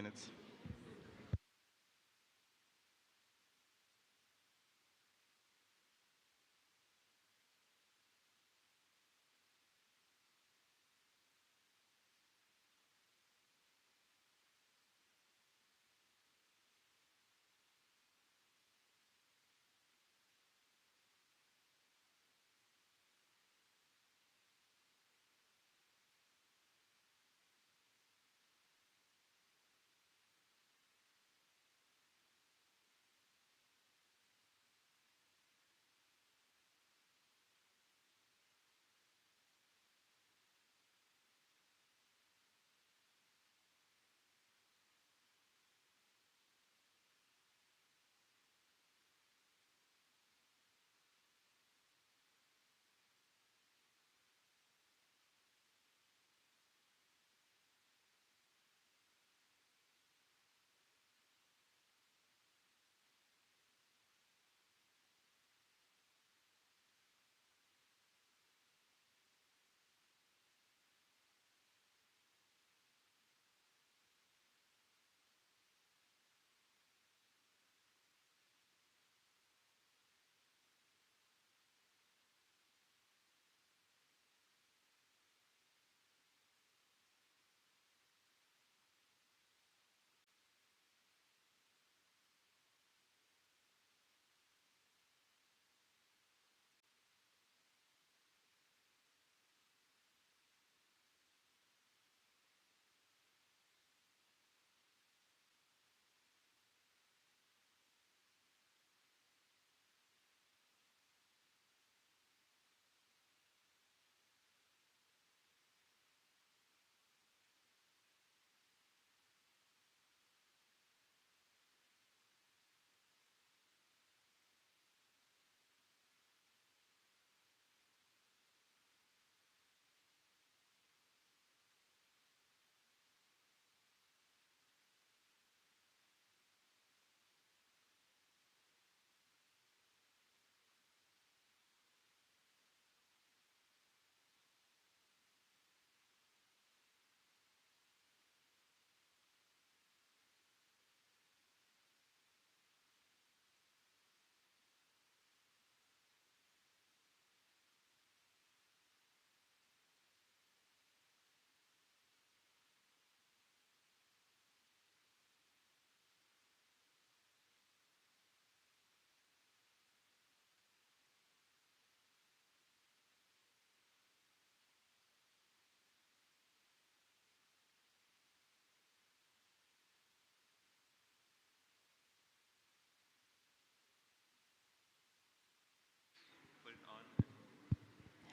minutes.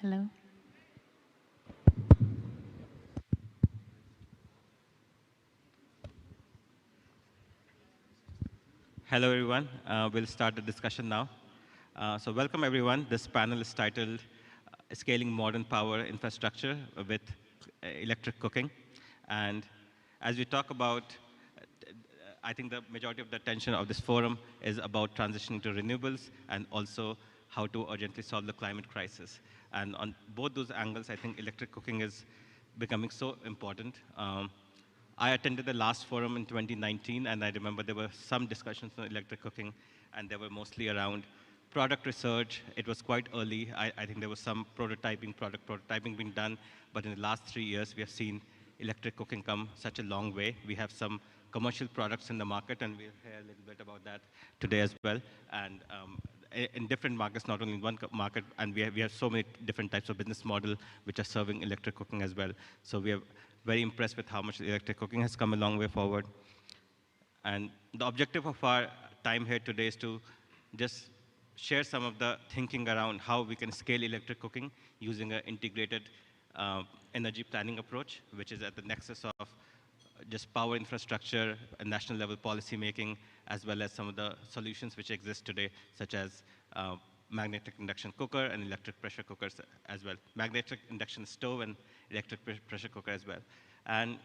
Hello. Hello, everyone. We'll start the discussion now. So welcome, everyone. This panel is titled Scaling Modern Power Infrastructure with Electric Cooking. And as we talk about, I think the majority of the attention of this forum is about transitioning to renewables and also how to urgently solve the climate crisis. And on both those angles, I think electric cooking is becoming so important. I attended the last forum in 2019, and I remember there were some discussions on electric cooking, and they were mostly around product research. It was quite early. I think there was some product prototyping being done, but in the last 3 years, we have seen electric cooking come such a long way. We have some commercial products in the market, and we'll hear a little bit about that today as well. And in different markets, not only in one market, and we have so many different types of business model which are serving electric cooking as well. So we are very impressed with how much electric cooking has come a long way forward. And the objective of our time here today is to just share some of the thinking around how we can scale electric cooking using an integrated energy planning approach, which is at the nexus of just power infrastructure and national level policy making, as well as some of the solutions which exist today, such as magnetic induction cooker and electric pressure cookers as well. Magnetic induction stove and electric pressure cooker as well. And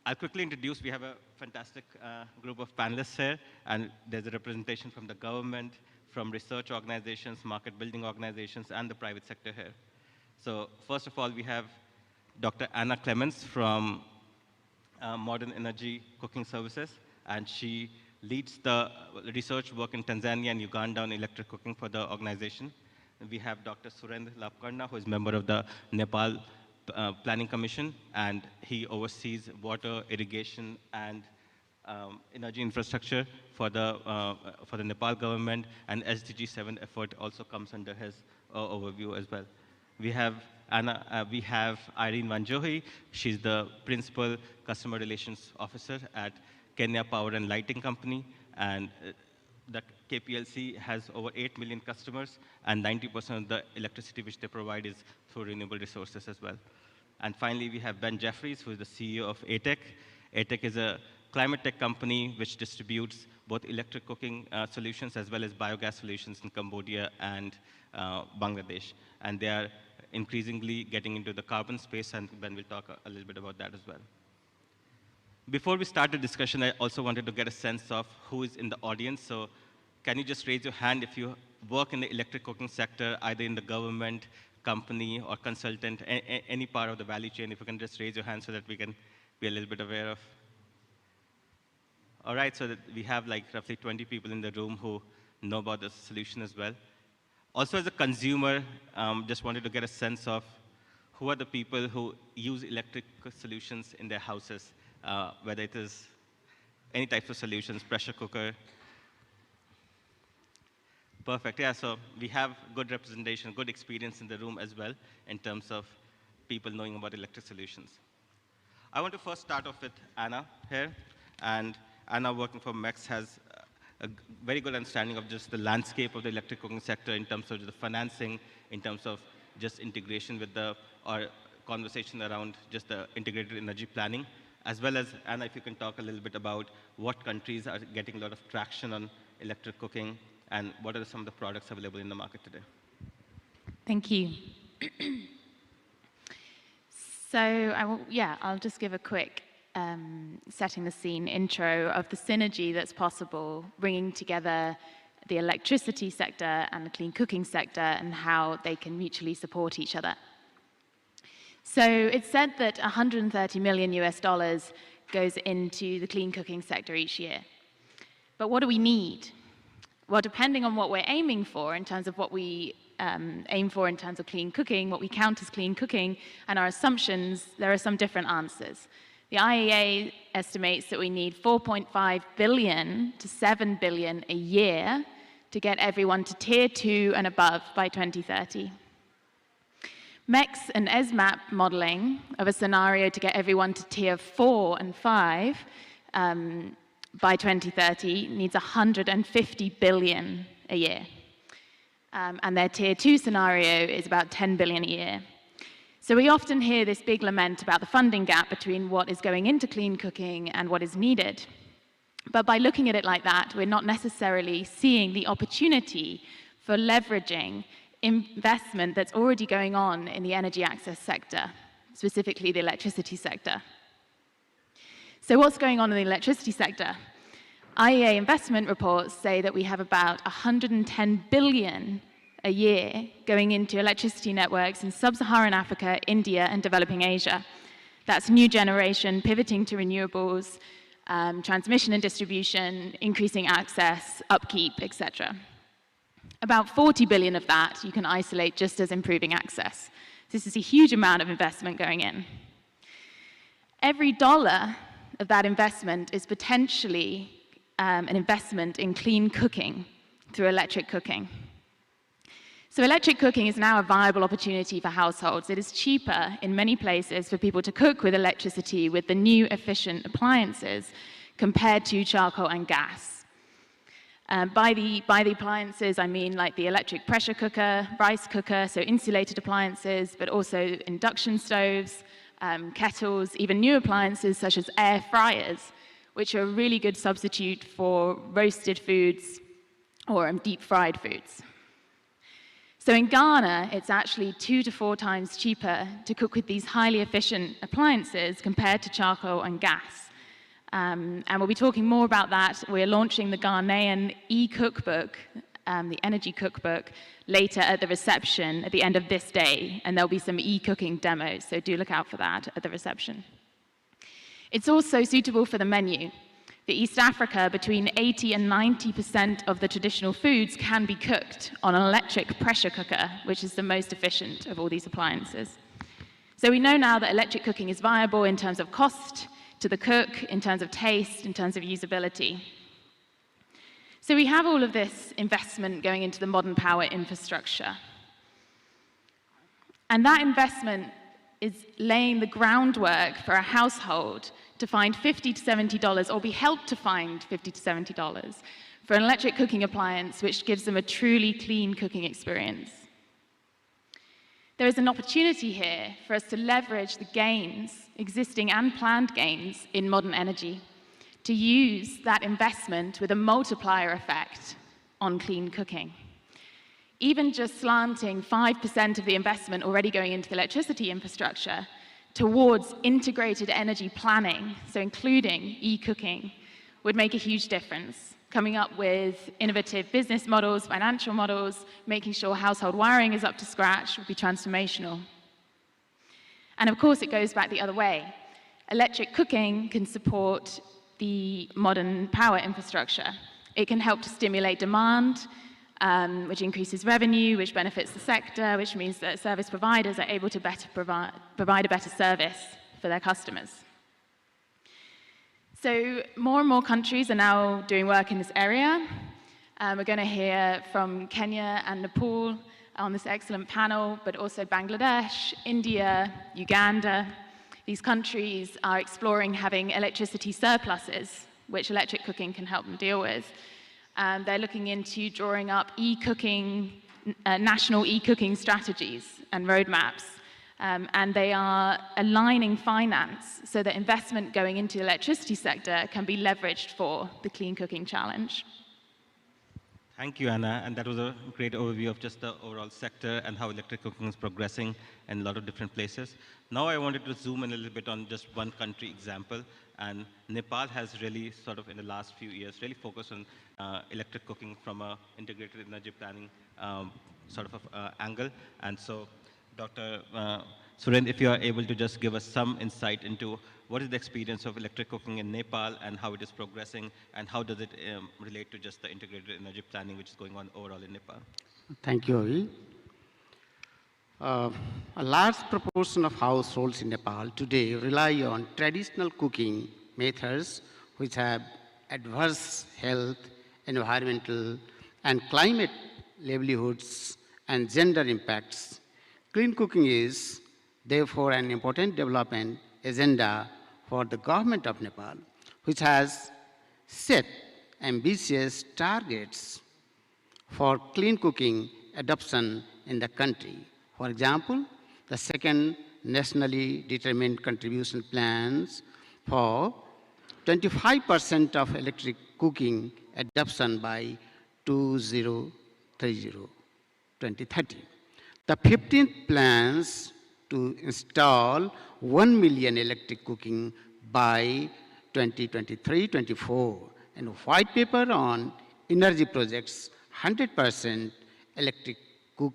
I'll quickly introduce, we have a fantastic group of panelists here, and there's a representation from the government, from research organizations, market building organizations, and the private sector here. So first of all, we have Dr. Anna Clements from modern energy cooking services, and she leads the research work in Tanzania and Uganda on electric cooking for the organization. We have Dr. Surendra Lapkarna, who is member of the Nepal Planning Commission, and he oversees water, irrigation, and energy infrastructure for the Nepal government, and SDG 7 effort also comes under his overview as well. We have we have Irene Vanjohi. She's the principal customer relations officer at Kenya Power and Lighting Company, and the KPLC has over 8 million customers, and 90% of the electricity which they provide is through renewable resources as well. And finally, we have Ben Jeffries, who is the CEO of ATEC. ATEC is a climate tech company which distributes both electric cooking solutions as well as biogas solutions in Cambodia and Bangladesh. And they are increasingly getting into the carbon space, and Ben will talk a little bit about that as well. Before we start the discussion, I also wanted to get a sense of who is in the audience. So can you just raise your hand if you work in the electric cooking sector, either in the government, company, or consultant, any part of the value chain? If you can just raise your hand so that we can be a little bit aware of. All right, so that we have like roughly 20 people in the room who know about this solution as well. Also, as a consumer, just wanted to get a sense of who are the people who use electric solutions in their houses, whether it is any types of solutions, pressure cooker. Perfect, yeah, so we have good representation, good experience in the room as well in terms of people knowing about electric solutions. I want to first start off with Anna here, and Anna, working for MEX, has a very good understanding of just the landscape of the electric cooking sector in terms of the financing, in terms of just integration with or conversation around just the integrated energy planning, as well as, Anna, if you can talk a little bit about what countries are getting a lot of traction on electric cooking, and what are some of the products available in the market today? Thank you. So, I'll just give a quick setting the scene intro of the synergy that's possible, bringing together the electricity sector and the clean cooking sector and how they can mutually support each other. So it's said that $130 million goes into the clean cooking sector each year. But what do we need? Well, depending on what we're aiming for in terms of what we aim for in terms of clean cooking, what we count as clean cooking, and our assumptions, there are some different answers. The IEA estimates that we need 4.5 billion to 7 billion a year to get everyone to tier 2 and above by 2030. MEX and ESMAP modeling of a scenario to get everyone to tier 4 and 5 by 2030 needs 150 billion a year. And their tier 2 scenario is about 10 billion a year. So we often hear this big lament about the funding gap between what is going into clean cooking and what is needed. But by looking at it like that, we're not necessarily seeing the opportunity for leveraging investment that's already going on in the energy access sector, specifically the electricity sector. So what's going on in the electricity sector? IEA investment reports say that we have about 110 billion a year going into electricity networks in sub-Saharan Africa, India, and developing Asia. That's new generation, pivoting to renewables, transmission and distribution, increasing access, upkeep, etc. About 40 billion of that you can isolate just as improving access. This is a huge amount of investment going in. Every dollar of that investment is potentially an investment in clean cooking through electric cooking. So electric cooking is now a viable opportunity for households. It is cheaper in many places for people to cook with electricity with the new efficient appliances compared to charcoal and gas. By the appliances, I mean like the electric pressure cooker, rice cooker, so insulated appliances, but also induction stoves, kettles, even new appliances such as air fryers, which are a really good substitute for roasted foods or deep-fried foods. So in Ghana, it's actually 2 to 4 times cheaper to cook with these highly efficient appliances compared to charcoal and gas. And we'll be talking more about that. We're launching the Ghanaian e-cookbook, the energy cookbook, later at the reception at the end of this day, and there'll be some e-cooking demos, so do look out for that at the reception. It's also suitable for the menu. For East Africa, between 80 and 90% of the traditional foods can be cooked on an electric pressure cooker, which is the most efficient of all these appliances. So we know now that electric cooking is viable in terms of cost to the cook, in terms of taste, in terms of usability. So we have all of this investment going into the modern power infrastructure. And that investment is laying the groundwork for a household to find $50 to $70, or be helped to find $50 to $70 for an electric cooking appliance, which gives them a truly clean cooking experience. There is an opportunity here for us to leverage the gains, existing and planned gains, in modern energy, to use that investment with a multiplier effect on clean cooking. Even just slanting 5% of the investment already going into the electricity infrastructure towards integrated energy planning, so including e-cooking, would make a huge difference. Coming up with innovative business models, financial models, making sure household wiring is up to scratch would be transformational. And of course, it goes back the other way. Electric cooking can support the modern power infrastructure. It can help to stimulate demand, which increases revenue, which benefits the sector, which means that service providers are able to better provide a better service for their customers. So more and more countries are now doing work in this area. We're going to hear from Kenya and Nepal on this excellent panel, but also Bangladesh, India, Uganda. These countries are exploring having electricity surpluses, which electric cooking can help them deal with. They're looking into drawing up e-cooking, national e-cooking strategies and roadmaps. And they are aligning finance so that investment going into the electricity sector can be leveraged for the clean cooking challenge. Thank you, Anna, and that was a great overview of just the overall sector and how electric cooking is progressing in a lot of different places. Now I wanted to zoom in a little bit on just one country example, and Nepal has really sort of in the last few years really focused on electric cooking from an integrated energy planning sort of angle. And so Dr. Suren, if you are able to just give us some insight into what is the experience of electric cooking in Nepal and how it is progressing, and how does it relate to just the integrated energy planning which is going on overall in Nepal? Thank you, Avi. A large proportion of households in Nepal today rely on traditional cooking methods which have adverse health, environmental, and climate livelihoods and gender impacts. Clean cooking is therefore an important development agenda for the government of Nepal, which has set ambitious targets for clean cooking adoption in the country. For example, the second nationally determined contribution plans for 25% of electric cooking adoption by 2030. The 15th plans to install 1 million electric cooking by 2023-24, and a white paper on energy projects 100% electric cook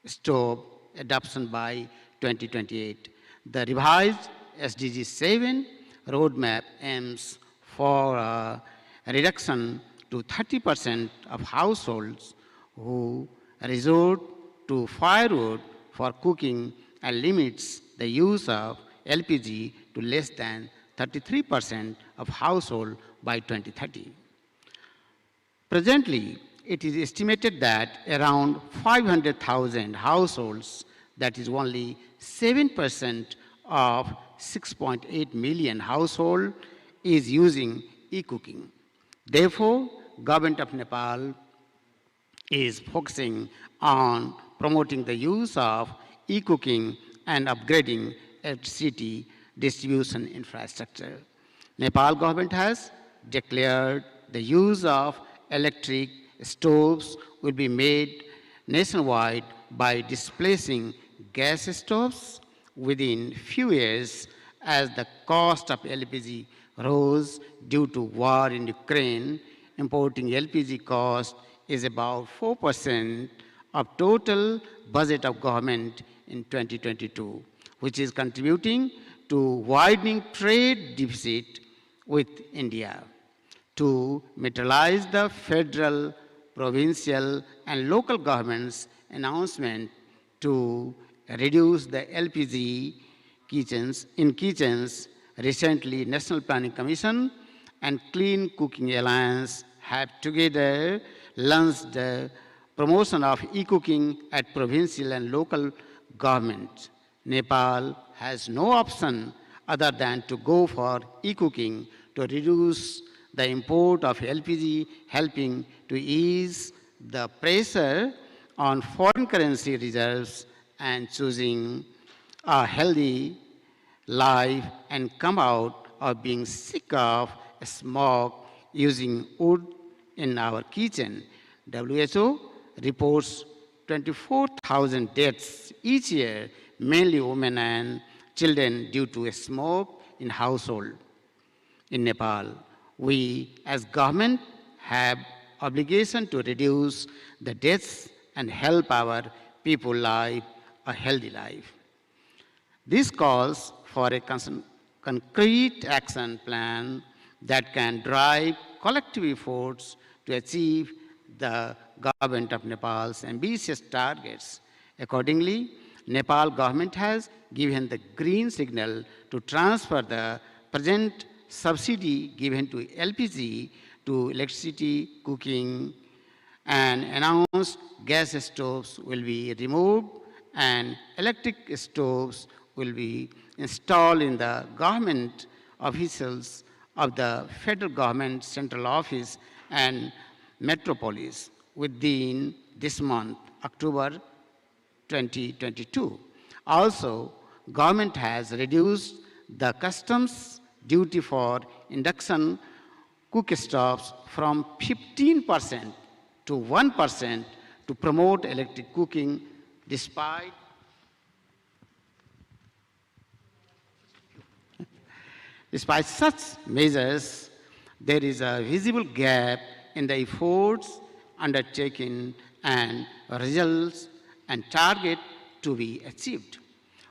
stove adoption by 2028. The revised SDG 7 roadmap aims for a reduction to 30% of households who resort to firewood for cooking and limits the use of LPG to less than 33% of households by 2030. Presently, it is estimated that around 500,000 households, that is only 7% of 6.8 million households, is using e-cooking. Therefore, Government of Nepal is focusing on promoting the use of e-cooking and upgrading electricity distribution infrastructure. Nepal government has declared the use of electric stoves will be made nationwide by displacing gas stoves within few years as the cost of LPG rose due to war in Ukraine. Importing LPG cost is about 4% of total budget of government in 2022, which is contributing to widening trade deficit with India, to materialize the federal, provincial, and local governments' announcement to reduce the LPG kitchens. Recently, National Planning Commission and Clean Cooking Alliance have together launched the promotion of e-cooking at provincial and local government. Nepal has no option other than to go for e-cooking to reduce the import of LPG, helping to ease the pressure on foreign currency reserves and choosing a healthy life and come out of being sick of smoke using wood in our kitchen. WHO reports 24,000 deaths each year, mainly women and children due to smoke in household. In Nepal, we as government have obligation to reduce the deaths and help our people live a healthy life. This calls for a concrete action plan that can drive collective efforts to achieve the government of Nepal's ambitious targets. Accordingly, Nepal government has given the green signal to transfer the present subsidy given to LPG to electricity cooking, and announced gas stoves will be removed and electric stoves will be installed in the government officials of the federal government central office and metropolis within this month, October 2022. Also, government has reduced the customs duty for induction cook stoves from 15% to 1% to promote electric cooking. Despite such measures, there is a visible gap in the efforts undertaken and results and target to be achieved.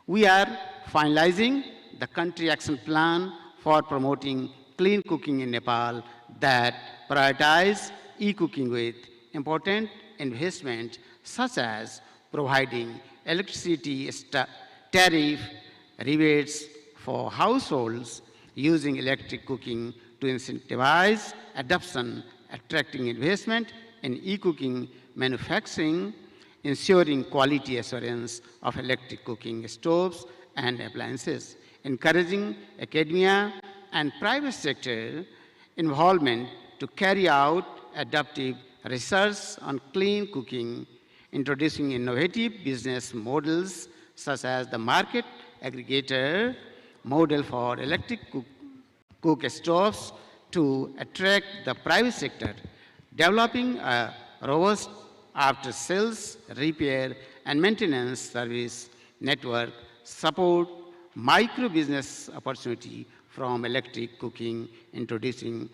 We are finalizing the country action plan for promoting clean cooking in Nepal that prioritize e-cooking with important investment such as providing electricity tariff rebates for households using electric cooking to incentivize adoption, attracting investment in e-cooking manufacturing, ensuring quality assurance of electric cooking stoves and appliances, encouraging academia and private sector involvement to carry out adaptive research on clean cooking, introducing innovative business models such as the market aggregator model for electric cook stoves to attract the private sector, developing a robust after-sales repair and maintenance service network, support micro-business opportunity from electric cooking, introducing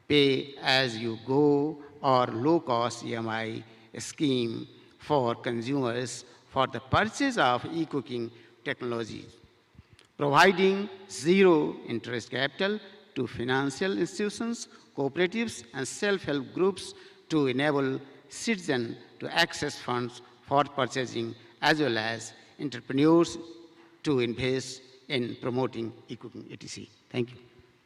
pay-as-you-go or low-cost EMI scheme for consumers for the purchase of e-cooking technologies, providing zero interest capital to financial institutions, cooperatives, and self-help groups to enable citizens to access funds for purchasing, as well as entrepreneurs to invest in promoting e-cooking, etc. Thank you.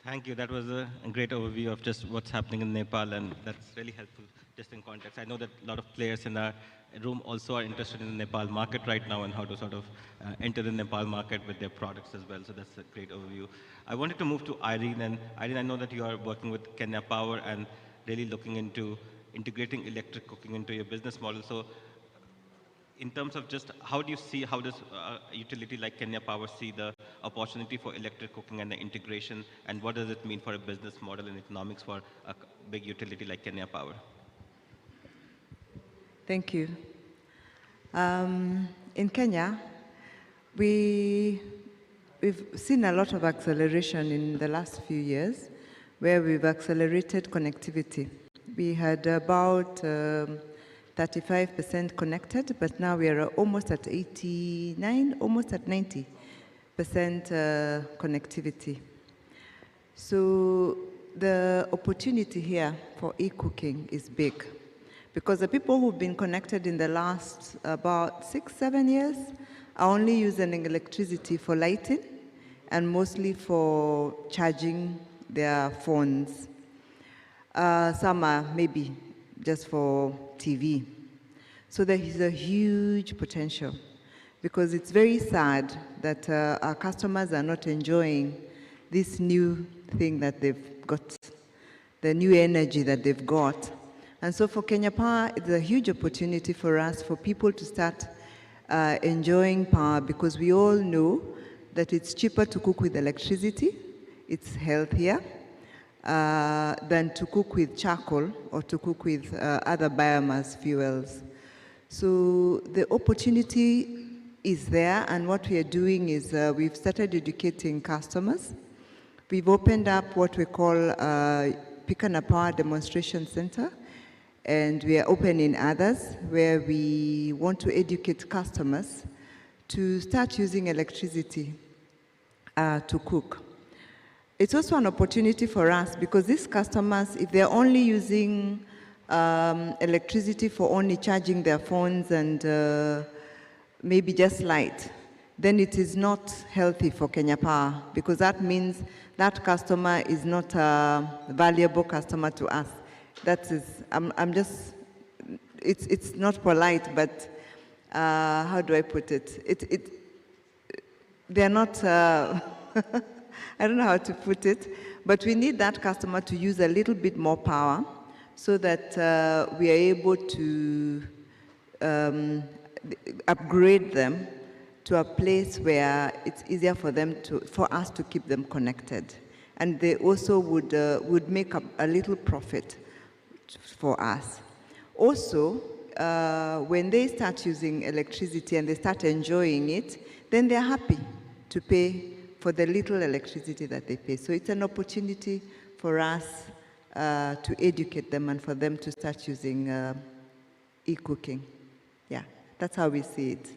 Thank you. That was a great overview of just what's happening in Nepal, and that's really helpful just in context. I know that a lot of players in our room also are interested in the Nepal market right now and how to sort of enter the Nepal market with their products as well. So that's a great overview. I wanted to move to Irene, and Irene, I know that you are working with Kenya Power and really looking into integrating electric cooking into your business model. So in terms of just how do you see, how does a utility like Kenya Power see the opportunity for electric cooking and the integration, and what does it mean for a business model and economics for a big utility like Kenya Power? Thank you. In Kenya, we've seen a lot of acceleration in the last few years, where we've accelerated connectivity. We had about 35% connected, but now we are almost at 89, almost at 90 connectivity. So the opportunity here for e-cooking is big, because the people who've been connected in the last about 6-7 years are only using electricity for lighting and mostly for charging their phones. Some are maybe just for TV. So there is a huge potential, because it's very sad that our customers are not enjoying this new thing that they've got, the new energy that they've got. And so for Kenya Power, it's a huge opportunity for us, for people to start enjoying power, because we all know that it's cheaper to cook with electricity, it's healthier than to cook with charcoal or to cook with other biomass fuels. So the opportunity is there, and what we are doing is we've started educating customers. We've opened up what we call Pikana Power Demonstration Center, and we are opening others where we want to educate customers to start using electricity to cook. It's also an opportunity for us, because these customers, if they're only using electricity for only charging their phones and maybe just light, then it is not healthy for Kenya Power, because that means that customer is not a valuable customer to us. That is, I'm just, it's not polite, but how do I put it? They're not, I don't know how to put it, but we need that customer to use a little bit more power so that we are able to upgrade them to a place where it's easier for them for us to keep them connected. And they also would make a little profit for us. Also, when they start using electricity and they start enjoying it, then they're happy to pay for the little electricity that they pay. So it's an opportunity for us to educate them and for them to start using e-cooking. Yeah, that's how we see it.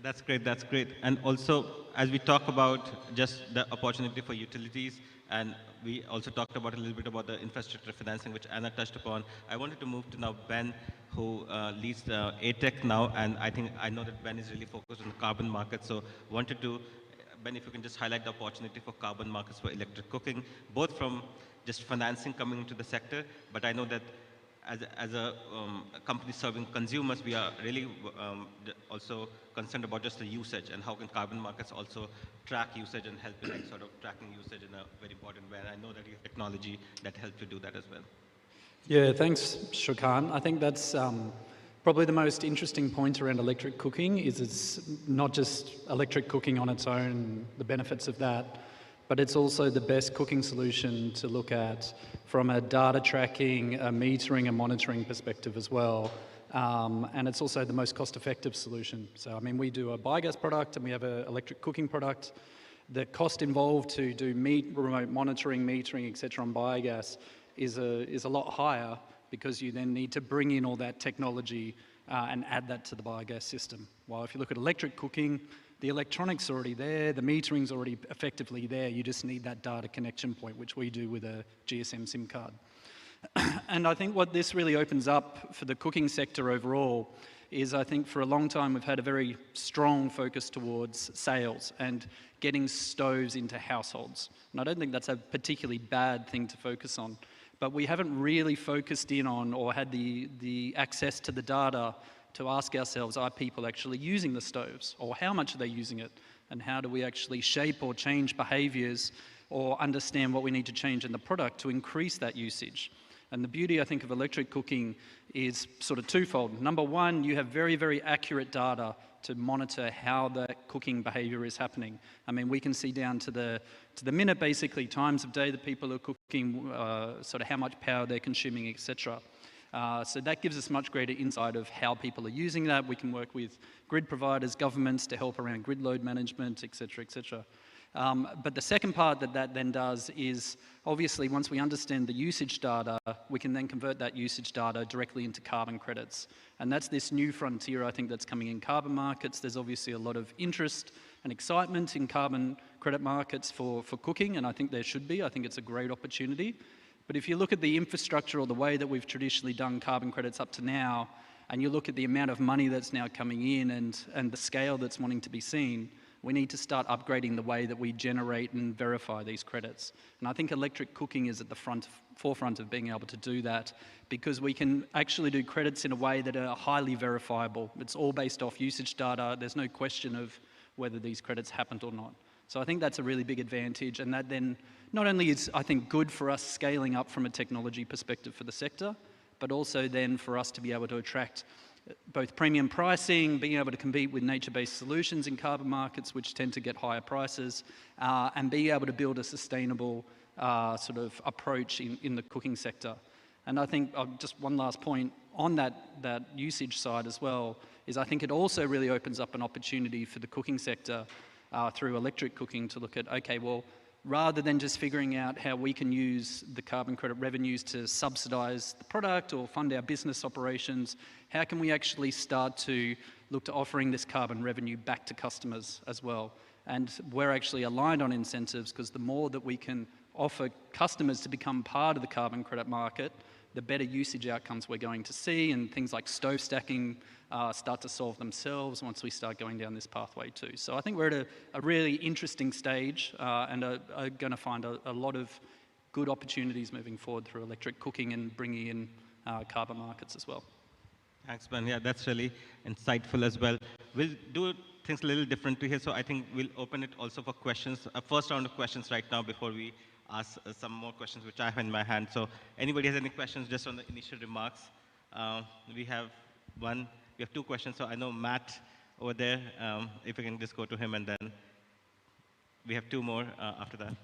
That's great, that's great. And also, as we talk about just the opportunity for utilities, and we also talked about a little bit about the infrastructure financing, which Anna touched upon, I wanted to move to now Ben, who leads the ATEC now, and I know that Ben is really focused on the carbon market, so wanted to, Ben, if you can just highlight the opportunity for carbon markets for electric cooking, both from just financing coming into the sector, but I know that as a company serving consumers, we are really also concerned about just the usage, and how can carbon markets also track usage and help in like sort of tracking usage in a very important way. And I know that you have technology that helps you do that as well. Yeah, thanks, Shokan. I think that's probably the most interesting point around electric cooking is it's not just electric cooking on its own, the benefits of that, but it's also the best cooking solution to look at from a data tracking, a metering and monitoring perspective as well. And it's also the most cost-effective solution. So, I mean, we do a biogas product and we have an electric cooking product. The cost involved to do remote monitoring, metering, etc. on biogas is a lot higher, because you then need to bring in all that technology and add that to the biogas system. While if you look at electric cooking, the electronics are already there, the metering's already effectively there, you just need that data connection point, which we do with a GSM SIM card. And I think what this really opens up for the cooking sector overall is, I think for a long time we've had a very strong focus towards sales and getting stoves into households. And I don't think that's a particularly bad thing to focus on, but we haven't really focused in on or had the access to the data to ask ourselves, are people actually using the stoves, or how much are they using it, and how do we actually shape or change behaviours or understand what we need to change in the product to increase that usage. And the beauty, I think, of electric cooking is sort of twofold. Number one, you have very, very accurate data to monitor how the cooking behaviour is happening. I mean, we can see down to the minute, basically, times of day that people are cooking, sort of how much power they're consuming, etc. So that gives us much greater insight of how people are using that. We can work with grid providers, governments to help around grid load management, etc., etc. But the second part that then does is, obviously, once we understand the usage data, we can then convert that usage data directly into carbon credits. And that's this new frontier, I think, that's coming in carbon markets. There's obviously a lot of interest and excitement in carbon credit markets for cooking, and I think there should be. I think it's a great opportunity. But if you look at the infrastructure or the way that we've traditionally done carbon credits up to now, and you look at the amount of money that's now coming in and the scale that's wanting to be seen, we need to start upgrading the way that we generate and verify these credits. And I think electric cooking is at the forefront of being able to do that, because we can actually do credits in a way that are highly verifiable. It's all based off usage data. There's no question of whether these credits happened or not. So I think that's a really big advantage, and that then not only is, I think, good for us scaling up from a technology perspective for the sector, but also then for us to be able to attract both premium pricing, being able to compete with nature-based solutions in carbon markets, which tend to get higher prices, and being able to build a sustainable sort of approach in the cooking sector. And I think just one last point on that usage side as well is I think it also really opens up an opportunity for the cooking sector through electric cooking to look at, okay, well, rather than just figuring out how we can use the carbon credit revenues to subsidise the product or fund our business operations, how can we actually start to look to offering this carbon revenue back to customers as well? And we're actually aligned on incentives, because the more that we can offer customers to become part of the carbon credit market, the better usage outcomes we're going to see, and things like stove stacking start to solve themselves once we start going down this pathway too. So I think we're at a really interesting stage and are going to find a lot of good opportunities moving forward through electric cooking and bringing in carbon markets as well. Thanks, Ben. Yeah, that's really insightful as well. We'll do things a little differently here, so I think we'll open it also for questions. A first round of questions right now before we ask some more questions which I have in my hand. So anybody has any questions just on the initial remarks? We have two questions. So I know Matt over there, if we can just go to him, and then we have two more after that.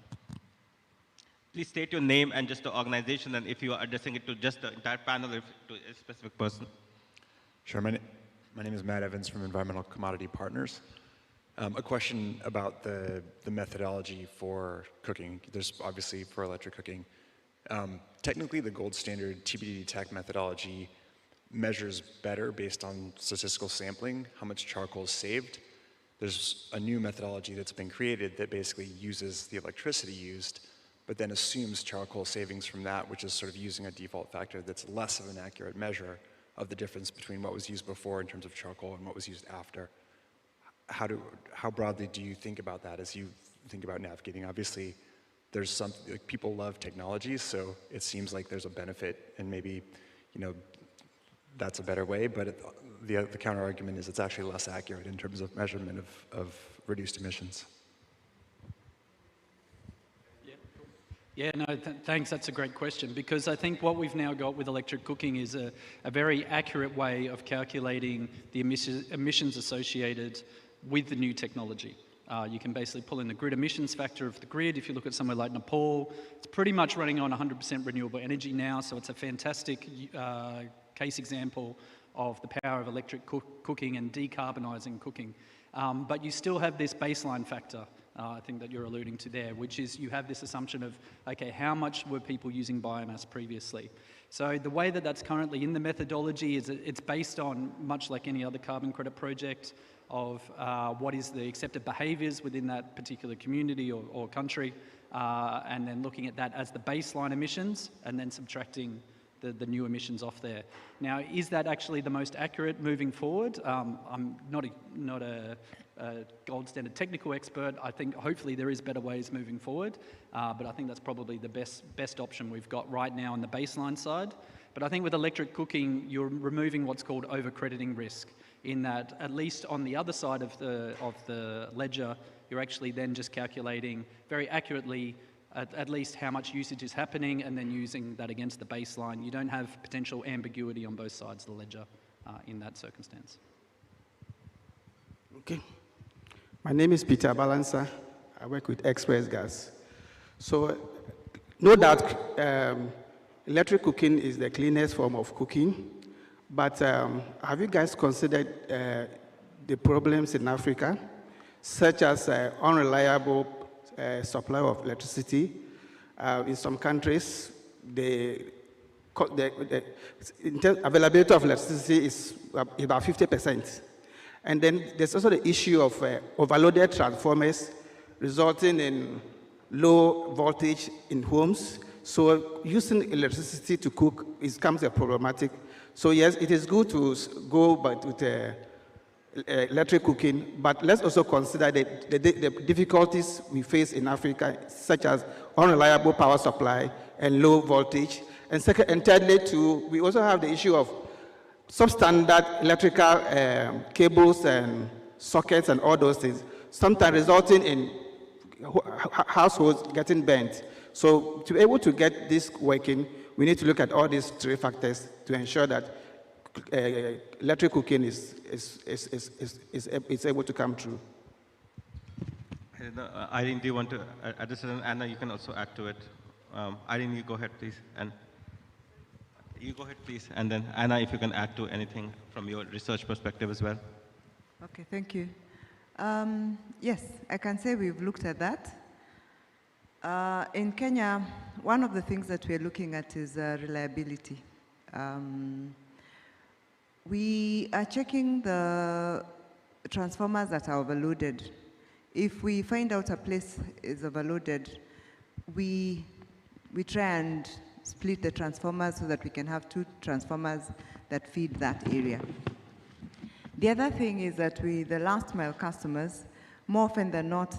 Please state your name and just the organization, and if you are addressing it to just the entire panel or to a specific person. Sure. My name is Matt Evans from Environmental Commodity Partners. A question about the methodology for cooking. There's obviously for electric cooking. Technically, the gold standard TBD-TAC methodology measures better based on statistical sampling how much charcoal is saved. There's a new methodology that's been created that basically uses the electricity used, but then assumes charcoal savings from that, which is sort of using a default factor that's less of an accurate measure of the difference between what was used before in terms of charcoal and what was used after. How broadly do you think about that as you think about navigating? Obviously, there's some, like, people love technology, so it seems like there's a benefit, and maybe, that's a better way, but the counter argument is it's actually less accurate in terms of measurement of reduced emissions. Yeah, no, thanks. That's a great question, because I think what we've now got with electric cooking is a very accurate way of calculating the emissions associated with the new technology. You can basically pull in the grid emissions factor of the grid. If you look at somewhere like Nepal, it's pretty much running on 100% renewable energy now, so it's a fantastic case example of the power of electric cooking and decarbonising cooking. But you still have this baseline factor, I think, that you're alluding to there, which is you have this assumption of, okay, how much were people using biomass previously? So the way that that's currently in the methodology is it's based on, much like any other carbon credit project, of what is the accepted behaviours within that particular community or country, and then looking at that as the baseline emissions and then subtracting the new emissions off there. Now, is that actually the most accurate moving forward? I'm not a gold standard technical expert. I think hopefully there is better ways moving forward, but I think that's probably the best option we've got right now on the baseline side. But I think with electric cooking, you're removing what's called over-crediting risk, in that at least on the other side of the ledger, you're actually then just calculating very accurately at least how much usage is happening, and then using that against the baseline. You don't have potential ambiguity on both sides of the ledger in that circumstance. Okay. My name is Peter Balancer. I work with Express Gas. So, no doubt, electric cooking is the cleanest form of cooking, but have you guys considered the problems in Africa, such as unreliable supply of electricity? In some countries, the availability of electricity is about 50%. And then there's also the issue of overloaded transformers resulting in low voltage in homes. So using electricity to cook becomes a problematic. So yes, it is good to go but with electric cooking, but let's also consider the difficulties we face in Africa, such as unreliable power supply and low voltage. And second, and thirdly, too, we also have the issue of substandard electrical cables and sockets and all those things, sometimes resulting in households getting bent. So to be able to get this working, we need to look at all these three factors to ensure that electric cooking is able to come true. Irene, do you want to add this? And Anna, you can also add to it. Irene, you go ahead, please. And you go ahead, please. And then Anna, if you can add to anything from your research perspective as well. Okay, thank you. Yes, I can say we've looked at that. In Kenya, one of the things that we're looking at is reliability. We are checking the transformers that are overloaded. If we find out a place is overloaded, we try and split the transformers so that we can have 2 transformers that feed that area. The other thing is that with the last mile customers, more often than not,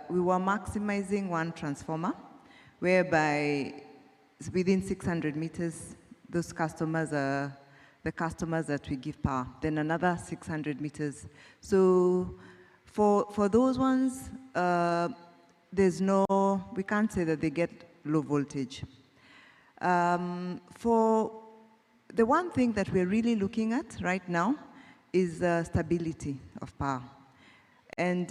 we were maximizing 1 transformer, whereby within 600 meters, those customers are the customers that we give power, then another 600 meters. So for those ones, we can't say that they get low voltage. For the one thing that we're really looking at right now is stability of power. And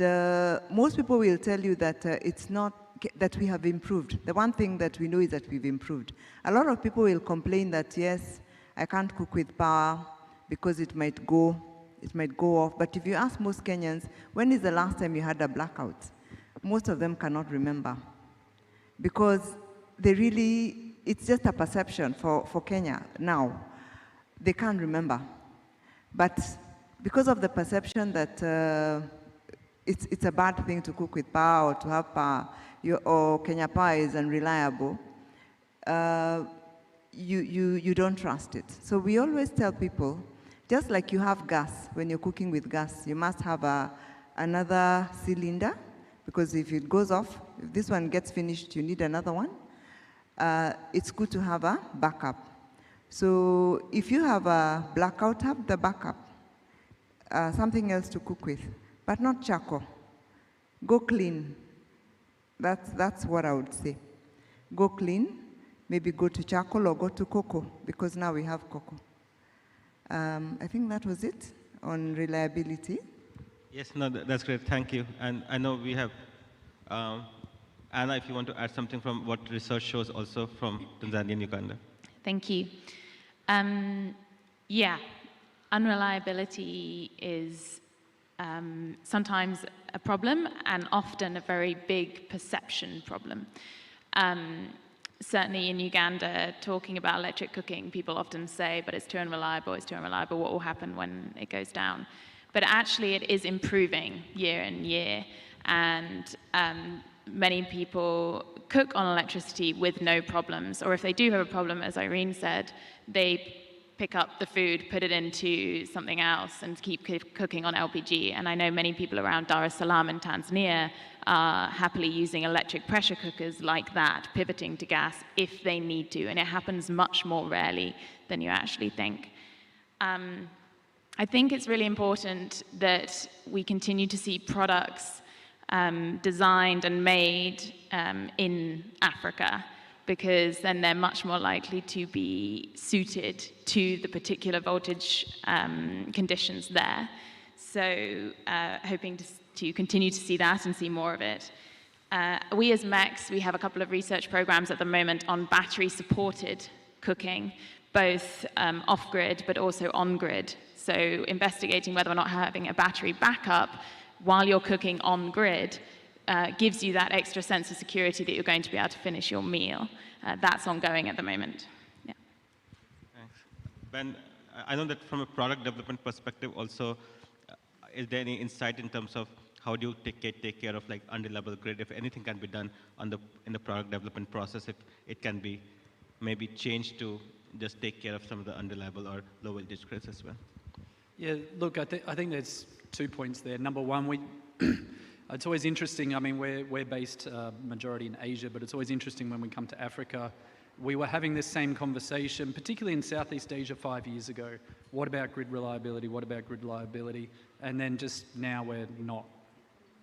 most people will tell you that it's not that we have improved. The one thing that we know is that we've improved. A lot of people will complain that, yes, I can't cook with power because it might go off. But if you ask most Kenyans, when is the last time you had a blackout? Most of them cannot remember. Because it's just a perception for Kenya now. They can't remember. But because of the perception that it's a bad thing to cook with power or to have power, or Kenya Power is unreliable, you don't trust it. So we always tell people, just like you have gas, when you're cooking with gas, you must have another cylinder, because if it goes off, if this one gets finished, you need another one. It's good to have a backup. So if you have a blackout, have the backup, something else to cook with, but not charcoal. Go clean. That's what I would say. Go clean. Maybe go to charcoal or go to cocoa, because now we have cocoa. I think that was it on reliability. Yes, no, that's great. Thank you. And I know we have Anna, if you want to add something from what research shows also from Tanzania and Uganda. Thank you. Yeah, unreliability is sometimes a problem and often a very big perception problem. Certainly in Uganda, talking about electric cooking, people often say, but it's too unreliable, what will happen when it goes down? But actually it is improving year on year, and many people cook on electricity with no problems, or if they do have a problem, as Irene said, they pick up the food, put it into something else, and keep cooking on LPG. And I know many people around Dar es Salaam in Tanzania are happily using electric pressure cookers like that, pivoting to gas if they need to, and it happens much more rarely than you actually think. I think it's really important that we continue to see products designed and made in Africa, because then they're much more likely to be suited to the particular voltage conditions there. So hoping to continue to see that and see more of it. We as MEX, we have a couple of research programs at the moment on battery-supported cooking, both off-grid but also on-grid. So investigating whether or not having a battery backup while you're cooking on-grid gives you that extra sense of security that you're going to be able to finish your meal. That's ongoing at the moment. Yeah. Thanks. Ben, I know that from a product development perspective also, is there any insight in terms of how do you take care of like under-level grid, if anything can be done on in the product development process, if it can be maybe changed to just take care of some of the under-level or low voltage grids as well? Yeah, look, I think there's 2 points there. Number one, it's always interesting. I mean, we're based majority in Asia, but it's always interesting when we come to Africa. We were having this same conversation, particularly in Southeast Asia 5 years ago. What about grid reliability? What about grid reliability? And then just now we're not,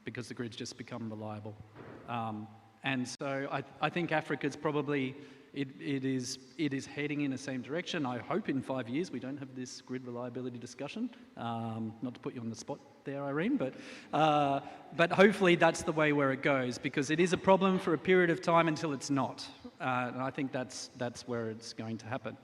because the grid's just become reliable. And so I think Africa's probably, it is heading in the same direction. I hope in 5 years we don't have this grid reliability discussion. Not to put you on the spot there, Irene, but hopefully that's the way where it goes, because it is a problem for a period of time until it's not. And I think that's where it's going to happen.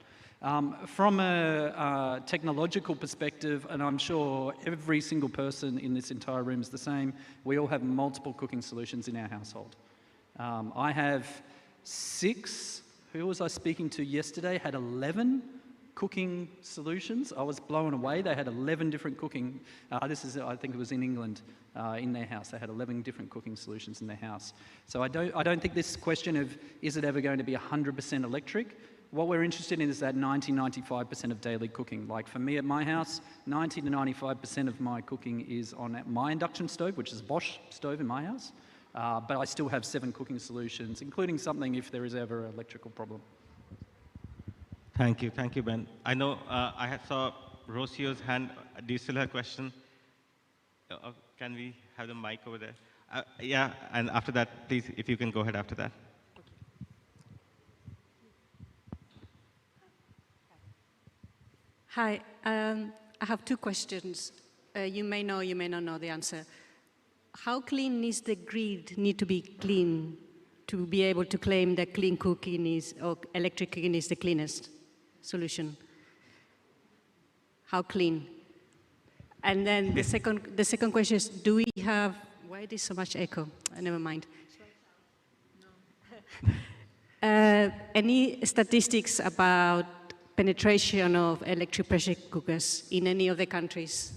From a technological perspective, and I'm sure every single person in this entire room is the same, we all have multiple cooking solutions in our household. I have 6. Who was I speaking to yesterday? Had 11 cooking solutions. I was blown away. They had 11 different cooking. I think it was in England, in their house. They had 11 different cooking solutions in their house. So I don't think this question of is it ever going to be 100% electric. What we're interested in is that 90-95% of daily cooking. Like for me at my house, 90-95% of my cooking is on my induction stove, which is a Bosch stove in my house. But I still have 7 cooking solutions, including something if there is ever an electrical problem. Thank you, Ben. I know I saw Rocio's hand. Do you still have a question? Can we have the mic over there? Yeah, and after that, please, if you can go ahead after that. Hi, I have 2 questions. You may know, you may not know the answer. How clean needs the grid need to be clean to be able to claim that clean cooking is, or electric cooking is the cleanest solution? How clean? And then the second question is, do we have, why is so much echo? Never mind. Any statistics about penetration of electric pressure cookers in any of the countries?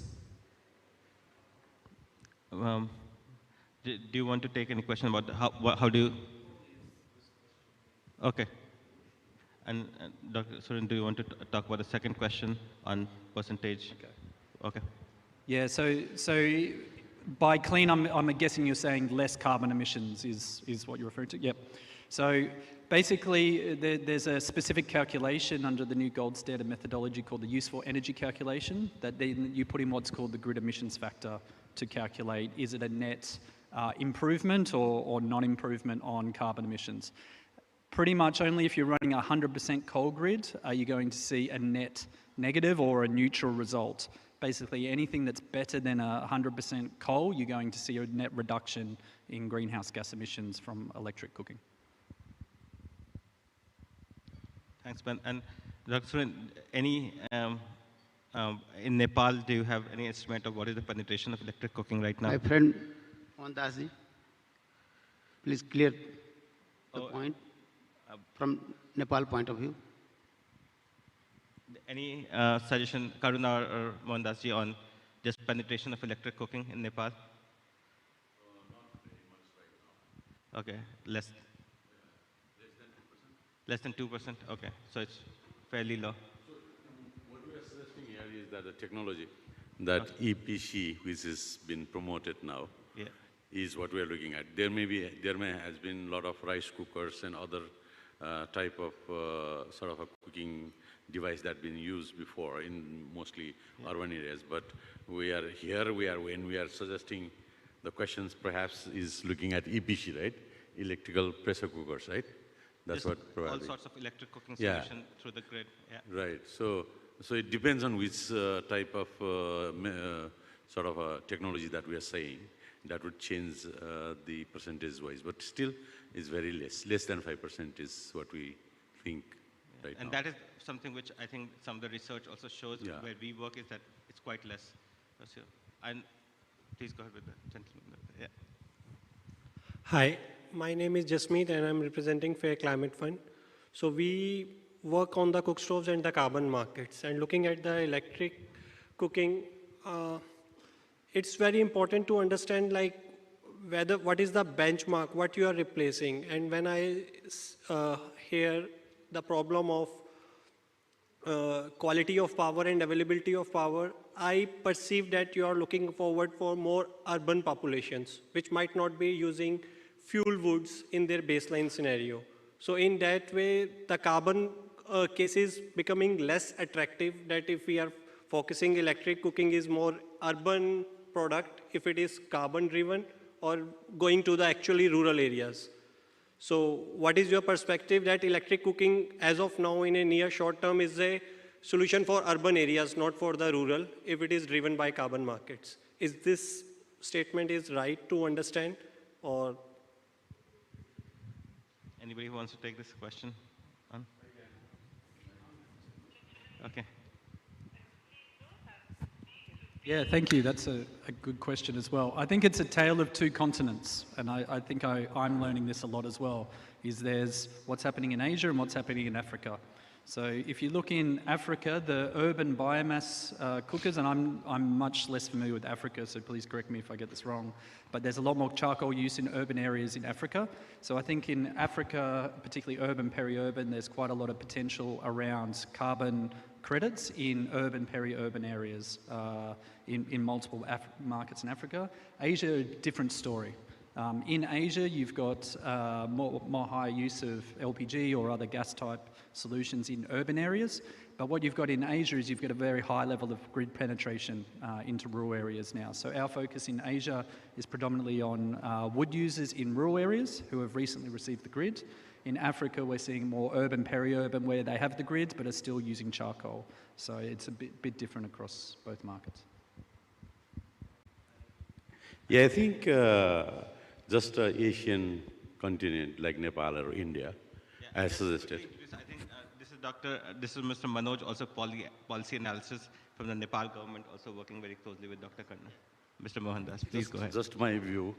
Do you want to take any question about how do you? Okay. And Dr. Surin, do you want to talk about the second question on percentage? Okay. Yeah. So by clean, I'm guessing you're saying less carbon emissions is what you're referring to. Yep. So basically, there's a specific calculation under the new gold standard methodology called the useful energy calculation that then you put in what's called the grid emissions factor to calculate is it a net improvement or non-improvement on carbon emissions. Pretty much only if you're running a 100% coal grid are you going to see a net negative or a neutral result. Basically anything that's better than 100% coal, you're going to see a net reduction in greenhouse gas emissions from electric cooking. Thanks, Ben. And Dr. Surin, any in Nepal, do you have any estimate of what is the penetration of electric cooking right now? My friend Mondasji, please clear the point from Nepal point of view. Any suggestion, Karuna or Mondasji, on just penetration of electric cooking in Nepal? Not very much right now. Okay, less than 2%. Okay, so it's fairly low. So what we are suggesting here is that the technology that EPC, which has been promoted now, is what we are looking at. There may has been a lot of rice cookers and other type of sort of a cooking device that been used before in mostly urban areas. But when we are suggesting the questions perhaps is looking at EPC, right? Electrical pressure cookers, right? That's just what probably. All sorts of electric cooking solution through the grid. Yeah. Right. So it depends on which type of sort of a technology that we are saying that would change the percentage-wise. But still, is very less than 5% is what we think right now. And that is something which I think some of the research also shows where we work is that it's quite less. And please go ahead with the gentleman. Yeah. Hi, my name is Jasmeet and I'm representing Fair Climate Fund. So we work on the cook stoves and the carbon markets, and looking at the electric cooking, it's very important to understand like what is the benchmark, what you are replacing. And when I hear the problem of quality of power and availability of power, I perceive that you are looking forward for more urban populations, which might not be using fuel woods in their baseline scenario. So in that way, the carbon case is becoming less attractive, that if we are focusing electric cooking is more urban product, if it is carbon driven, or going to the actually rural areas. So what is your perspective that electric cooking as of now in a near short term is a solution for urban areas, not for the rural, if it is driven by carbon markets? Is this statement is right to understand, or? Anybody who wants to take this question on? Okay. Yeah, thank you. That's a good question as well. I think it's a tale of two continents, and I think I'm learning this a lot as well, is there's what's happening in Asia and what's happening in Africa. So if you look in Africa, the urban biomass cookers, and I'm much less familiar with Africa, so please correct me if I get this wrong, but there's a lot more charcoal use in urban areas in Africa. So I think in Africa, particularly urban, peri-urban, there's quite a lot of potential around carbon credits in urban, peri-urban areas in multiple markets in Africa. Asia, different story. In Asia, you've got more high use of LPG or other gas-type solutions in urban areas. But what you've got in Asia is you've got a very high level of grid penetration into rural areas now. So our focus in Asia is predominantly on wood users in rural areas who have recently received the grid. In Africa, we're seeing more urban, peri-urban, where they have the grids but are still using charcoal. So it's a bit different across both markets. Yeah, I think just Asian continent like Nepal or India, as suggested. I think this is Mr. Manoj, also policy analysis from the Nepal government, also working very closely with Dr. Karna. Mr. Mohandas, please go ahead. Just my view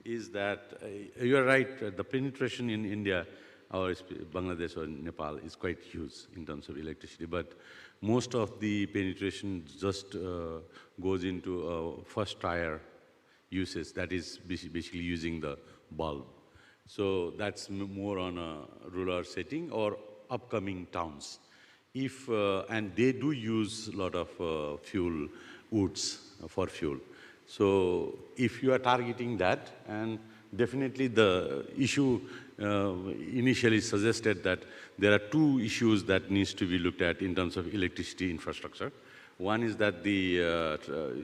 is that you are right, the penetration in India or Bangladesh or Nepal is quite huge in terms of electricity, but most of the penetration just goes into first tier uses, that is basically using the bulb. So that's more on a rural setting or upcoming towns. And they do use a lot of fuel, woods for fuel. So if you are targeting that, and definitely the issue initially suggested that there are two issues that needs to be looked at in terms of electricity infrastructure. One is that the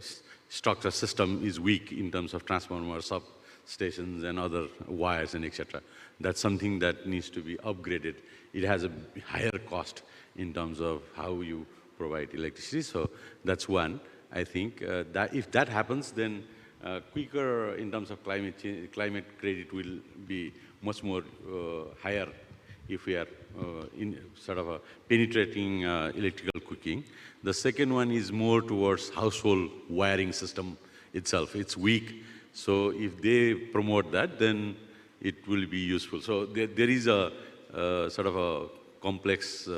structure system is weak in terms of transformers, substations and other wires and etc. That's something that needs to be upgraded. It has a higher cost in terms of how you provide electricity. So that's one. I think that if that happens, then quicker in terms of climate credit will be much more higher if we are in sort of penetrating electrical cooking. The second one is more towards household wiring system itself. It's weak. So if they promote that, then it will be useful. So there is a sort of a complex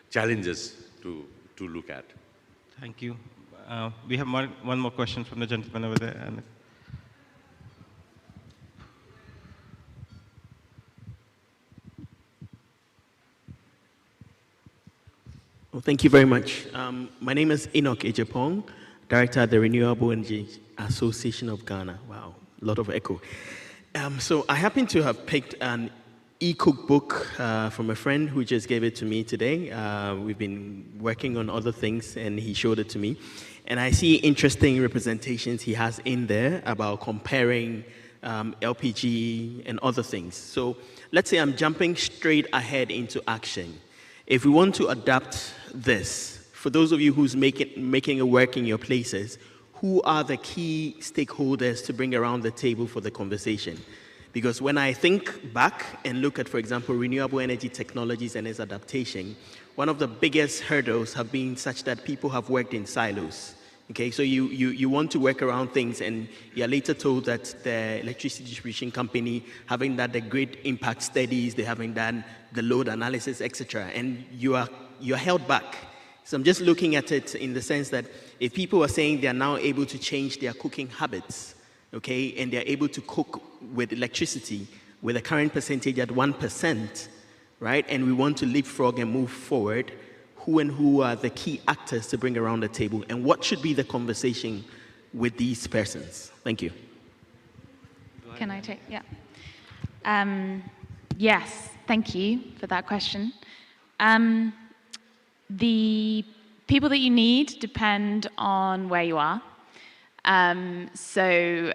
challenges to look at. Thank you. We have one more question from the gentleman over there. Well, thank you very much. My name is Enoch Ajapong, Director at the Renewable Energy Association of Ghana. Wow, a lot of echo. So I happen to have picked an e-cookbook from a friend who just gave it to me today. We've been working on other things and he showed it to me. And I see interesting representations he has in there about comparing LPG and other things. So let's say I'm jumping straight ahead into action. If we want to adapt this, for those of you who's making it work in your places, who are the key stakeholders to bring around the table for the conversation? Because when I think back and look at, for example, renewable energy technologies and its adaptation, one of the biggest hurdles have been such that people have worked in silos. Okay, so you want to work around things and you're later told that the electricity distribution company haven't done the grid impact studies, they haven't done the load analysis, etc. And you're held back. So I'm just looking at it in the sense that if people are saying they are now able to change their cooking habits, okay, and they're able to cook with electricity with a current percentage at 1%, right, and we want to leapfrog and move forward, who are the key actors to bring around the table, and what should be the conversation with these persons? Thank you. Can I take, yeah. Yes, thank you for that question. The people that you need depend on where you are. So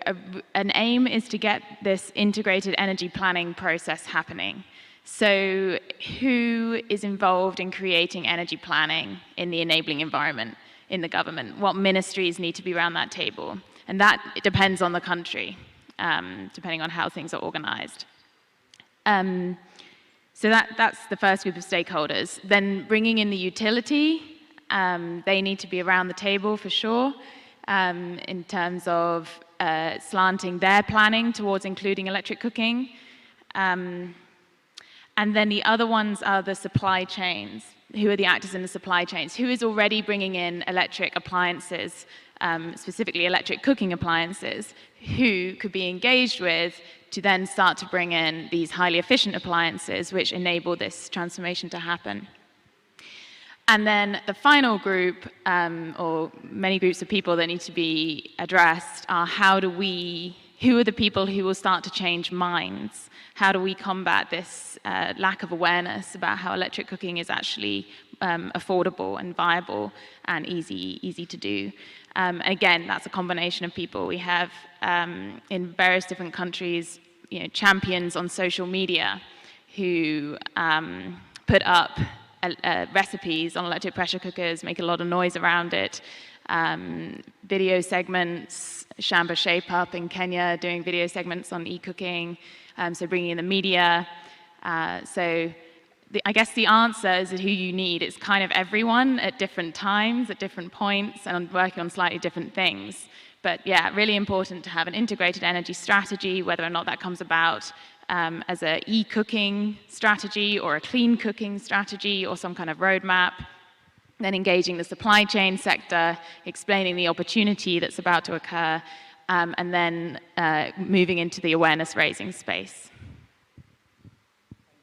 an aim is to get this integrated energy planning process happening. So who is involved in creating energy planning in the enabling environment in the government? What ministries need to be around that table? And that depends on the country, depending on how things are organized. So that's the first group of stakeholders. Then bringing in the utility, they need to be around the table for sure, in terms of slanting their planning towards including electric cooking. And then the other ones are the supply chains. Who are the actors in the supply chains? Who is already bringing in electric appliances, specifically electric cooking appliances, who could be engaged with to then start to bring in these highly efficient appliances which enable this transformation to happen. And then the final group, or many groups of people that need to be addressed, are who are the people who will start to change minds? How do we combat this lack of awareness about how electric cooking is actually affordable and viable and easy to do? Again, that's a combination of people. We have, in various different countries, champions on social media who put up recipes on electric pressure cookers, make a lot of noise around it. Video segments, Shamba Shape Up in Kenya doing video segments on e-cooking, so bringing in the media. I guess the answer is who you need. It's kind of everyone at different times, at different points, and working on slightly different things. But yeah, really important to have an integrated energy strategy, whether or not that comes about as an e-cooking strategy or a clean cooking strategy or some kind of roadmap. Then engaging the supply chain sector, explaining the opportunity that's about to occur, and then moving into the awareness raising space.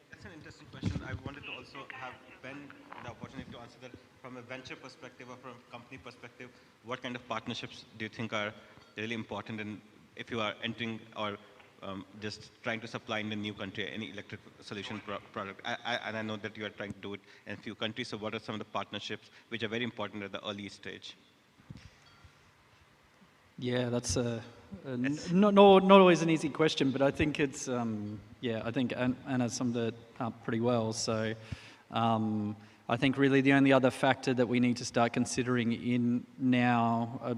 That's an interesting question. I wanted to also have Ben the opportunity to answer that from a venture perspective or from a company perspective. What kind of partnerships do you think are really important if you are entering or just trying to supply in a new country any electric solution product? And I know that you are trying to do it in a few countries, so what are some of the partnerships which are very important at the early stage? Yeah, that's not always an easy question, but I think it's, I think Anna summed it up pretty well. So I think really the only other factor that we need to start considering in now,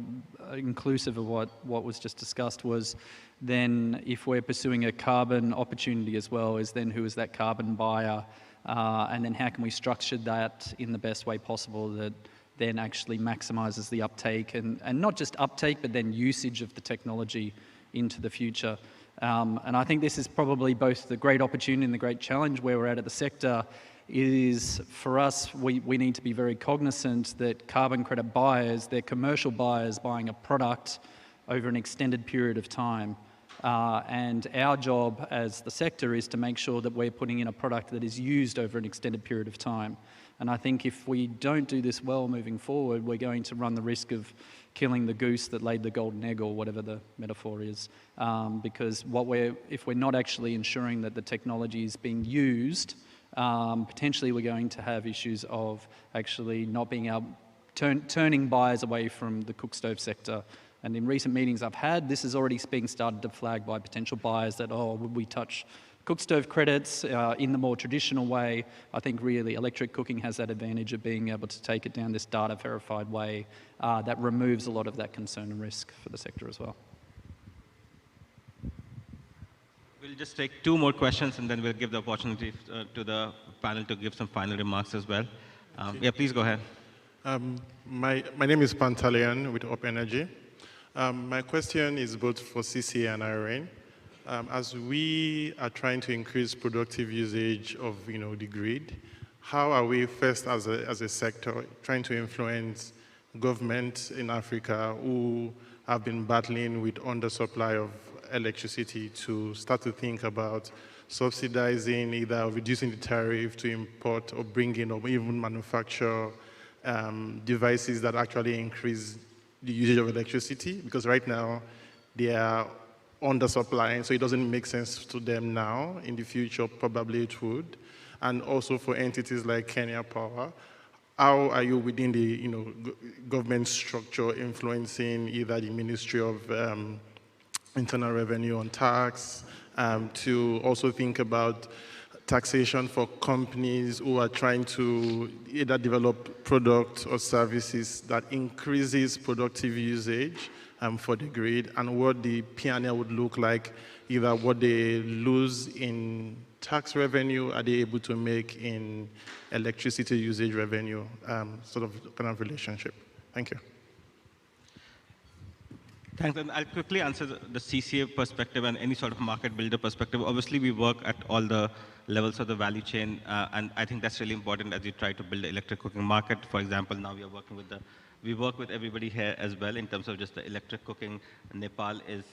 inclusive of what was just discussed, was then if we're pursuing a carbon opportunity as well, is then who is that carbon buyer? And then how can we structure that in the best way possible that then actually maximizes the uptake and not just uptake, but then usage of the technology into the future. And I think this is probably both the great opportunity and the great challenge where we're at the sector. Is for us, we need to be very cognizant that carbon credit buyers, they're commercial buyers buying a product over an extended period of time. And our job as the sector is to make sure that we're putting in a product that is used over an extended period of time. And I think if we don't do this well moving forward, we're going to run the risk of killing the goose that laid the golden egg, or whatever the metaphor is. Because if we're not actually ensuring that the technology is being used, potentially we're going to have issues of actually not being able, turning buyers away from the cook stove sector. And in recent meetings I've had, this is already being started to flag by potential buyers that, would we touch cook stove credits in the more traditional way? I think really electric cooking has that advantage of being able to take it down this data verified way that removes a lot of that concern and risk for the sector as well. We'll just take 2 more questions and then we'll give the opportunity to the panel to give some final remarks as well. Yeah, please go ahead. My name is Pantaleon with Up Energy. My question is both for CC and Irene. As we are trying to increase productive usage of the grid, how are we first as a sector trying to influence governments in Africa who have been battling with undersupply of electricity to start to think about subsidizing, either reducing the tariff to import or bring in or even manufacture devices that actually increase the usage of electricity, because right now they are undersupplying, so it doesn't make sense to them now. In the future, probably it would. And also for entities like Kenya Power, how are you within the government structure influencing either the Ministry of Internal Revenue on tax, to also think about taxation for companies who are trying to either develop products or services that increases productive usage for the grid, and what the P&L would look like, either what they lose in tax revenue are they able to make in electricity usage revenue, sort of kind of relationship. Thank you. Thanks, and I'll quickly answer the CCA perspective and any sort of market builder perspective. Obviously, we work at all the levels of the value chain, and I think that's really important as you try to build the electric cooking market. For example, now we work with everybody here as well in terms of just the electric cooking. Nepal is,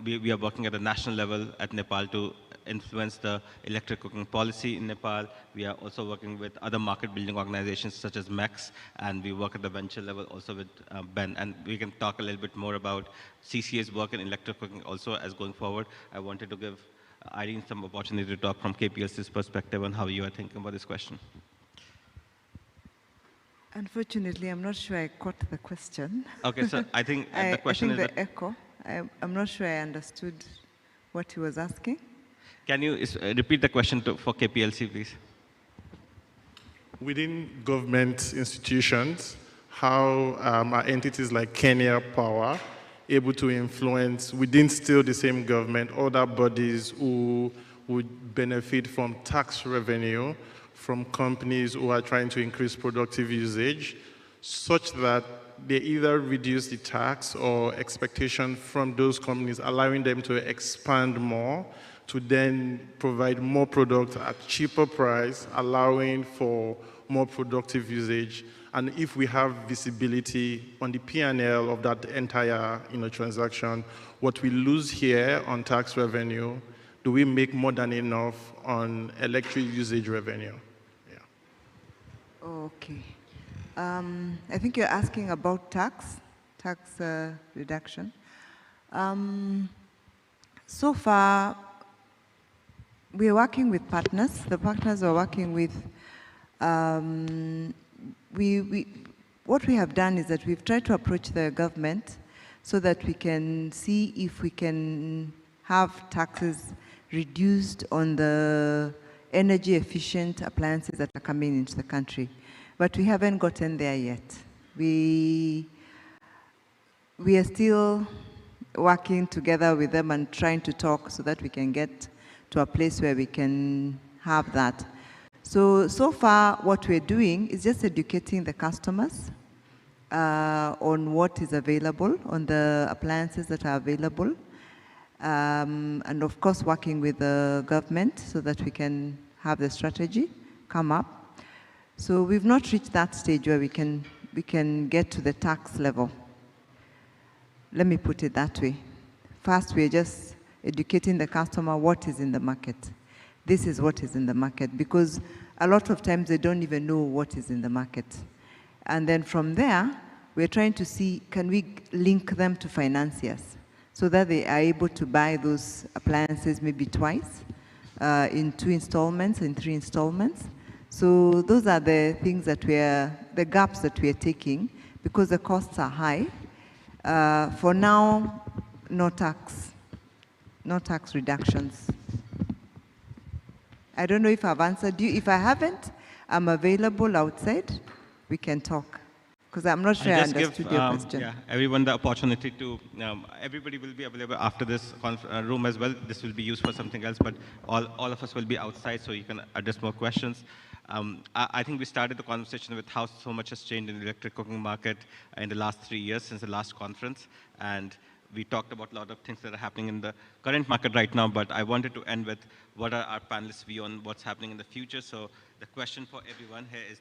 we are working at a national level at Nepal to influence the electric cooking policy in Nepal. We are also working with other market building organizations such as MEX, and we work at the venture level also with Ben. And we can talk a little bit more about CCA's work in electric cooking also as going forward. I wanted to give Irene some opportunity to talk from KPLC's perspective on how you are thinking about this question. Unfortunately, I'm not sure I caught the question. Okay, so I think the question I think is the echo. I'm not sure I understood what he was asking. Can you repeat the question for KPLC, please? Within government institutions, how are entities like Kenya Power able to influence, within still the same government, other bodies who would benefit from tax revenue from companies who are trying to increase productive usage, such that they either reduce the tax or expectation from those companies, allowing them to expand more, to then provide more product at cheaper price, allowing for more productive usage. And if we have visibility on the P&L of that entire transaction, what we lose here on tax revenue, do we make more than enough on electric usage revenue? Yeah. Okay. I think you're asking about tax reduction. So far, we're working with partners. The partners are working with, what we have done is that we've tried to approach the government so that we can see if we can have taxes reduced on the energy efficient appliances that are coming into the country. But we haven't gotten there yet. We are still working together with them and trying to talk so that we can get to a place where we can have that. So far what we're doing is just educating the customers on what is available, on the appliances that are available, and of course working with the government so that we can have the strategy come up. So we've not reached that stage where we can get to the tax level. Let me put it that way. First, we're just educating the customer what is in the market. This is what is in the market, because a lot of times they don't even know what is in the market. And then from there, we're trying to see, can we link them to financiers so that they are able to buy those appliances maybe twice, in 2 installments, in 3 installments. So those are the things that the gaps that we are taking, because the costs are high. For now, no tax reductions. I don't know if I've answered you. If I haven't, I'm available outside. We can talk, because I'm not sure I understood your question. Yeah, everyone the opportunity to, everybody will be available after this room as well. This will be used for something else, but all of us will be outside, so you can address more questions. I think we started the conversation with how so much has changed in the electric cooking market in the last 3 years since the last conference. And we talked about a lot of things that are happening in the current market right now, but I wanted to end with what are our panelists' view on what's happening in the future. So the question for everyone here is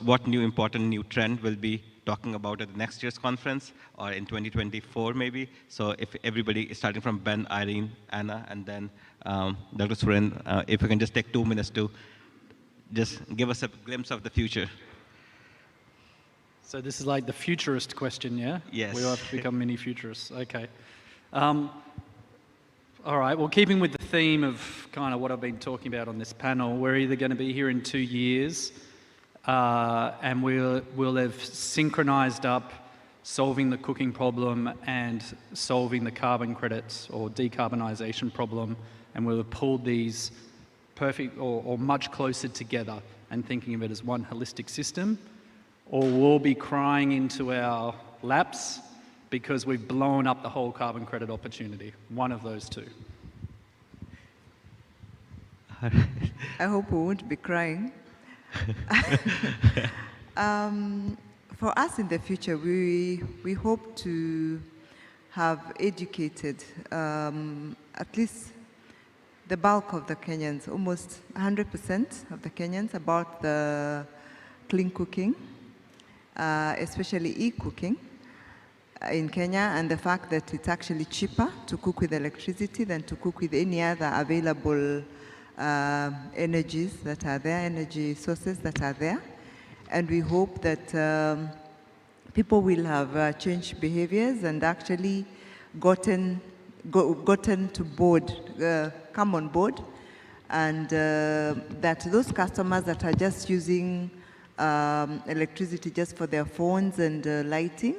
what new important new trend will be talking about at the next year's conference or in 2024 maybe. So if everybody, starting from Ben, Irene, Anna, and then Dr. Suren, if we can just take 2 minutes to just give us a glimpse of the future. So this is like the futurist question, yeah? Yes. We all have to become mini futurists. Okay. All right. Well, keeping with the theme of kind of what I've been talking about on this panel, we're either going to be here in 2 years, and we'll have synchronized up solving the cooking problem and solving the carbon credits or decarbonisation problem, and we'll have pulled these perfect or much closer together and thinking of it as one holistic system. Or we'll be crying into our laps because we've blown up the whole carbon credit opportunity. One of those two. I hope we won't be crying. For us in the future, we hope to have educated at least the bulk of the Kenyans, almost 100% of the Kenyans, about the clean cooking. Especially e-cooking in Kenya, and the fact that it's actually cheaper to cook with electricity than to cook with any other available energies that are there, energy sources that are there. And we hope that people will have changed behaviors and actually gotten to board, come on board, and that those customers that are just using electricity just for their phones and lighting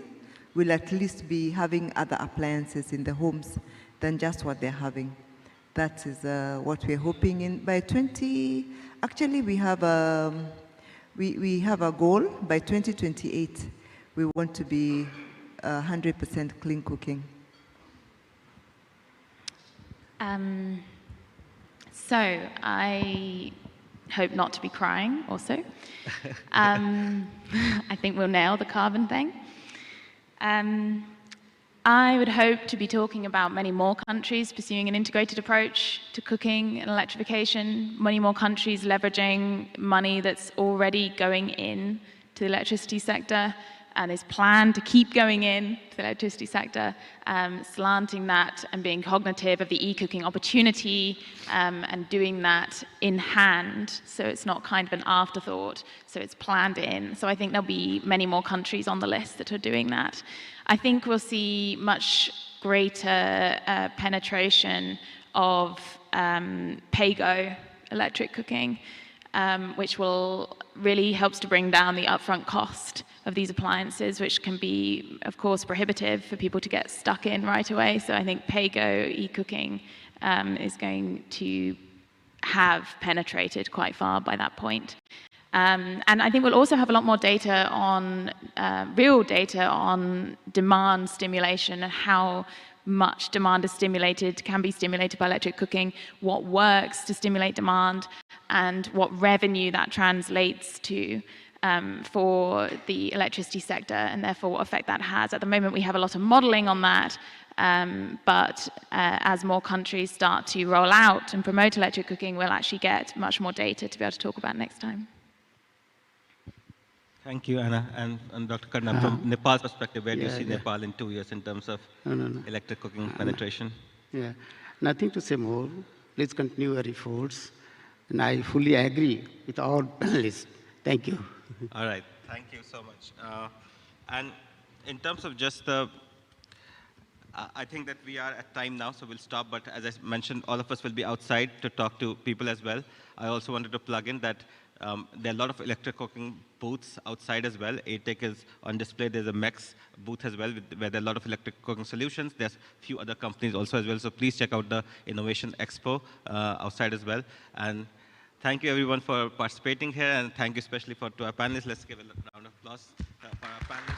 will at least be having other appliances in the homes than just what they're having. That is what we're hoping in by 20. Actually, we have a goal by 2028. We want to be 100% clean cooking. So I hope not to be crying also. I think we'll nail the carbon thing. I would hope to be talking about many more countries pursuing an integrated approach to cooking and electrification, many more countries leveraging money that's already going in to the electricity sector and is planned to keep going in to the electricity sector, slanting that and being cognitive of the e-cooking opportunity and doing that in hand, so it's not kind of an afterthought, so it's planned in. So I think there'll be many more countries on the list that are doing that. I think we'll see much greater penetration of pay-go electric cooking, which will really helps to bring down the upfront cost of these appliances, which can be, of course, prohibitive for people to get stuck in right away. So I think pay-go e-cooking is going to have penetrated quite far by that point. And I think we'll also have a lot more data on, real data on demand stimulation and how much demand is stimulated, can be stimulated by electric cooking, what works to stimulate demand, and what revenue that translates to for the electricity sector, and therefore what effect that has. At the moment, we have a lot of modeling on that, but as more countries start to roll out and promote electric cooking, we'll actually get much more data to be able to talk about next time. Thank you, Anna. And Dr. Karna, from Nepal's perspective, where do you see Nepal in 2 years in terms of electric cooking penetration? Yeah, nothing to say more. Please continue your efforts. And I fully agree with all panelists. Thank you. All right. Thank you so much. And in terms of just the, I think that we are at time now, so we'll stop. But as I mentioned, all of us will be outside to talk to people as well. I also wanted to plug in that there are a lot of electric cooking booths outside as well. ATEC is on display. There's a MEX booth as well, where there are a lot of electric cooking solutions. There's a few other companies also as well. So please check out the Innovation Expo outside as well. And thank you, everyone, for participating here. And thank you especially to our panelists. Let's give a round of applause for our panelists.